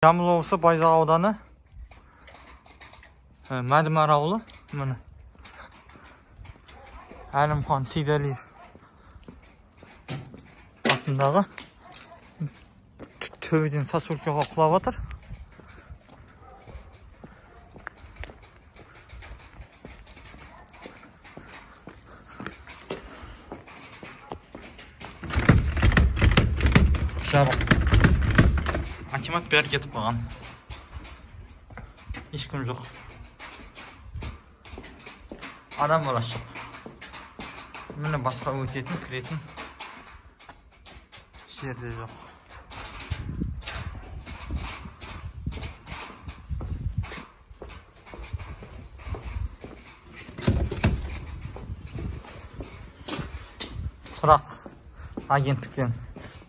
Жамбыл облысы Байзақ ауданы Мәдімар ауылы. Міне Әлімхан Сейдалиев атындағы төбеден сосулькаға құлап жатыр. Жабық. Акимат бәрі кетіп қалған. Ешкім жоқ. Адам бала жоқ. Міне басқа өтетін, кіретін жерде жоқ. Сұрақ агенттіктен.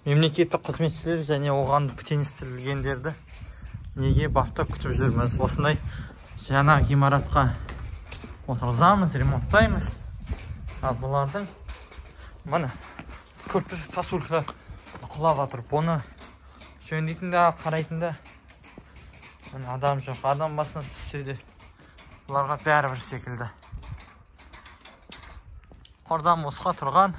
Мемлекеттік қызметшілер және оған теңестірілгендерді неге баптап күтіп жүрміз? Осындай жаңа ғимаратқа отырғызамыз, ремонттаймыз. Бұлардың міне көпір сосулька құлап жатыр. Бұны жөндейтін де, қарайтын да адам жоқ. Адам басына түссе де бұларға бәрібір секілді. Қордан босқа тұрған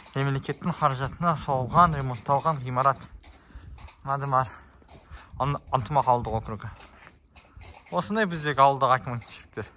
мемлекеттің қаражатына соғылған, ремонтталған ғимарат. Мәдімар ынтымақ ауылдық округі. Осындай біздегі ауылдағы әкімшіліктер.